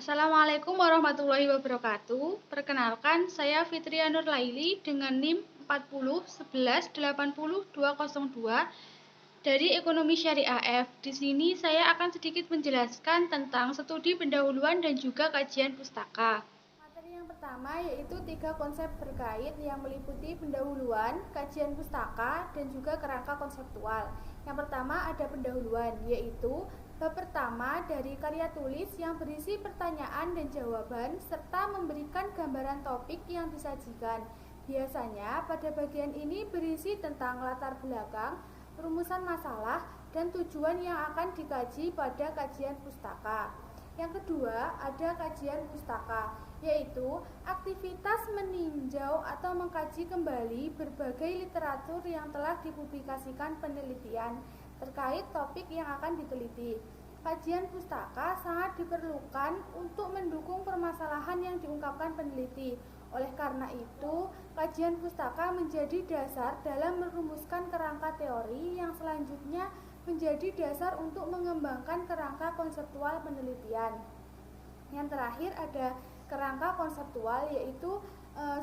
Assalamualaikum warahmatullahi wabarakatuh. Perkenalkan, saya Fitria Nurlaili dengan NIM 4011180202 dari Ekonomi Syariah F. Di sini saya akan sedikit menjelaskan tentang studi pendahuluan dan juga kajian pustaka. Materi yang pertama yaitu 3 konsep terkait yang meliputi pendahuluan, kajian pustaka, dan juga kerangka konseptual. Yang pertama ada pendahuluan, yaitu bab pertama dari karya tulis yang berisi pertanyaan dan jawaban serta memberikan gambaran topik yang disajikan. Biasanya pada bagian ini berisi tentang latar belakang, rumusan masalah, dan tujuan yang akan dikaji pada kajian pustaka. Yang kedua, ada kajian pustaka, yaitu aktivitas meninjau atau mengkaji kembali berbagai literatur yang telah dipublikasikan penelitian terkait topik yang akan diteliti. Kajian pustaka sangat diperlukan untuk mendukung permasalahan yang diungkapkan peneliti. Oleh karena itu, kajian pustaka menjadi dasar dalam merumuskan kerangka teori yang selanjutnya menjadi dasar untuk mengembangkan kerangka konseptual penelitian. Yang terakhir ada kerangka konseptual, yaitu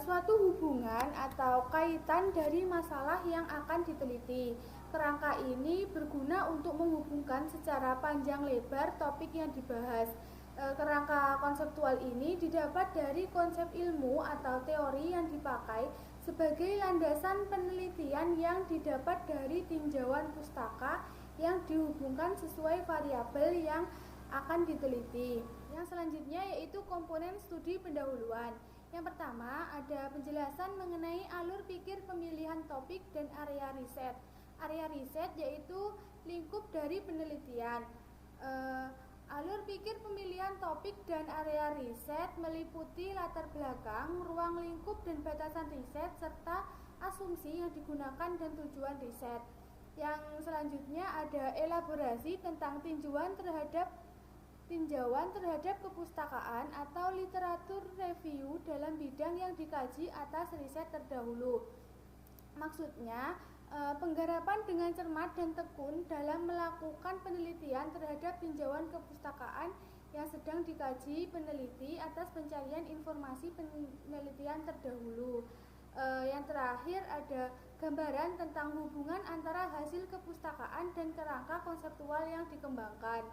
suatu hubungan atau kaitan dari masalah yang akan diteliti. Kerangka ini berguna untuk menghubungkan secara panjang lebar topik yang dibahas. Kerangka konseptual ini didapat dari konsep ilmu atau teori yang dipakai sebagai landasan penelitian yang didapat dari tinjauan pustaka yang dihubungkan sesuai variabel yang akan diteliti. Yang selanjutnya yaitu komponen studi pendahuluan. Yang pertama ada penjelasan mengenai alur pikir pemilihan topik dan area riset. Area riset yaitu lingkup dari penelitian. Alur pikir pemilihan topik dan area riset meliputi latar belakang, ruang lingkup dan batasan riset, serta asumsi yang digunakan dan tujuan riset. Yang selanjutnya ada elaborasi tentang tinjauan terhadap kepustakaan atau literatur review dalam bidang yang dikaji atas riset terdahulu. Maksudnya, penggarapan dengan cermat dan tekun dalam melakukan penelitian terhadap tinjauan kepustakaan yang sedang dikaji peneliti atas pencarian informasi penelitian terdahulu. Yang terakhir ada gambaran tentang hubungan antara hasil kepustakaan dan kerangka konseptual yang dikembangkan.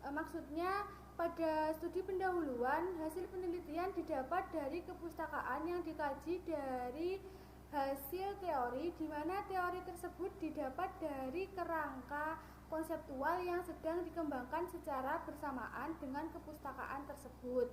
Maksudnya, pada studi pendahuluan, hasil penelitian didapat dari kepustakaan yang dikaji dari hasil teori, di mana teori tersebut didapat dari kerangka konseptual yang sedang dikembangkan secara bersamaan dengan kepustakaan tersebut.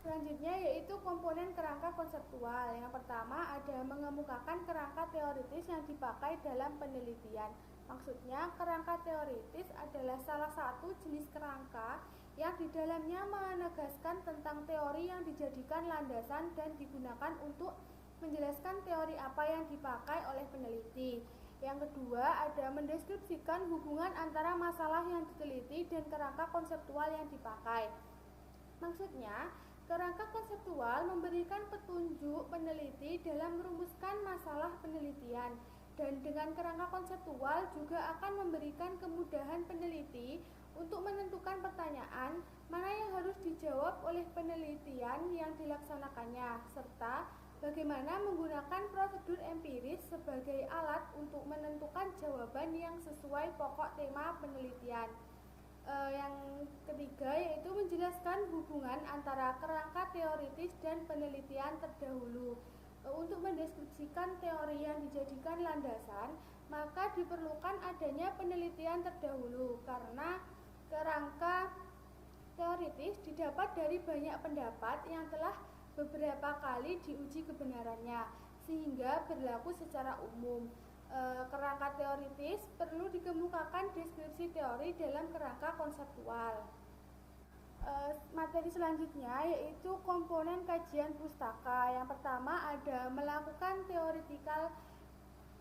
Selanjutnya yaitu komponen kerangka konseptual. Yang pertama ada mengemukakan kerangka teoritis yang dipakai dalam penelitian. Maksudnya, kerangka teoritis adalah salah satu jenis kerangka yang di dalamnya menegaskan tentang teori yang dijadikan landasan dan digunakan untuk menjelaskan teori apa yang dipakai oleh peneliti. Yang kedua ada mendeskripsikan hubungan antara masalah yang diteliti dan kerangka konseptual yang dipakai. Maksudnya, kerangka konseptual memberikan petunjuk peneliti dalam merumuskan masalah penelitian, dan dengan kerangka konseptual juga akan memberikan kemudahan peneliti untuk menentukan pertanyaan mana yang harus dijawab oleh penelitian yang dilaksanakannya, serta bagaimana menggunakan prosedur empiris sebagai alat untuk menentukan jawaban yang sesuai pokok tema penelitian. Yang ketiga yaitu menjelaskan hubungan antara kerangka teoritis dan penelitian terdahulu. Untuk mendeskripsikan teori yang dijadikan landasan, maka diperlukan adanya penelitian terdahulu, karena kerangka teoritis didapat dari banyak pendapat yang telah beberapa kali diuji kebenarannya, sehingga berlaku secara umum. Kerangka teoritis perlu dikemukakan deskripsi teori dalam kerangka konseptual. Materi selanjutnya yaitu komponen kajian pustaka. Yang pertama ada melakukan theoretical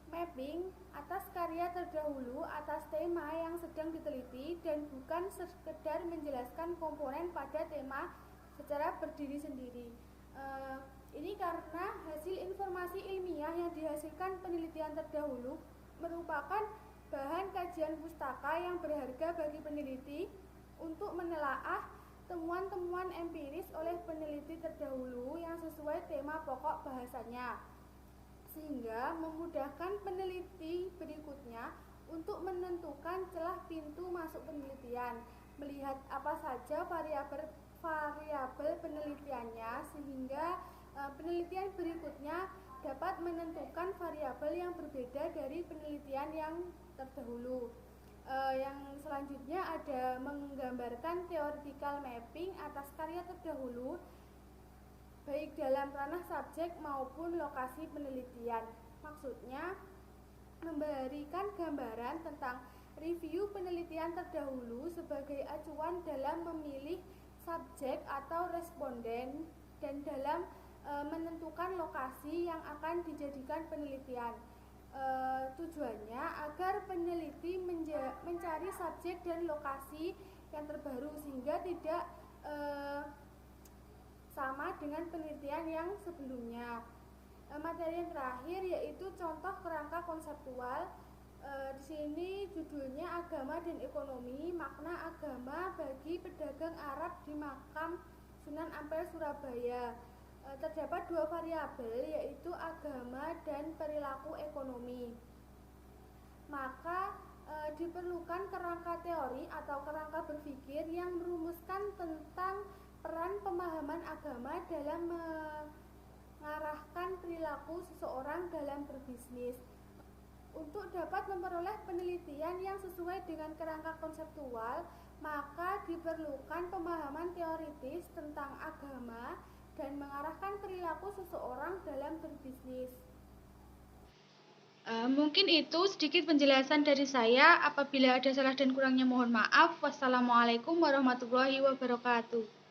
mapping atas karya terdahulu atas tema yang sedang diteliti, dan bukan sekedar menjelaskan komponen pada tema secara berdiri sendiri. Ini karena hasil informasi ilmiah yang dihasilkan penelitian terdahulu merupakan bahan kajian pustaka yang berharga bagi peneliti untuk menelaah temuan-temuan empiris oleh peneliti terdahulu yang sesuai tema pokok bahasanya, sehingga memudahkan peneliti berikutnya untuk menentukan celah pintu masuk penelitian, melihat apa saja variabel penelitiannya, sehingga penelitian berikutnya dapat menentukan variabel yang berbeda dari penelitian yang terdahulu. Yang selanjutnya ada menggambarkan theoretical mapping atas karya terdahulu, baik dalam ranah subjek maupun lokasi penelitian. Maksudnya memberikan gambaran tentang review penelitian terdahulu sebagai acuan dalam memilih subjek atau responden dan dalam menentukan lokasi yang akan dijadikan penelitian. Tujuannya agar peneliti mencari subjek dan lokasi yang terbaru sehingga tidak sama dengan penelitian yang sebelumnya. Materi yang terakhir yaitu contoh kerangka konseptual. Di sini judulnya Agama dan Ekonomi, makna agama bagi pedagang Arab di makam Sunan Ampel, Surabaya. Terdapat dua variabel yaitu agama dan perilaku ekonomi. Maka diperlukan kerangka teori atau kerangka berpikir yang merumuskan tentang peran pemahaman agama dalam mengarahkan perilaku seseorang dalam berbisnis. Untuk dapat memperoleh penelitian yang sesuai dengan kerangka konseptual, maka diperlukan pemahaman teoritis tentang agama dan mengarahkan perilaku seseorang dalam berbisnis. Mungkin itu sedikit penjelasan dari saya. Apabila ada salah dan kurangnya mohon maaf. Wassalamualaikum warahmatullahi wabarakatuh.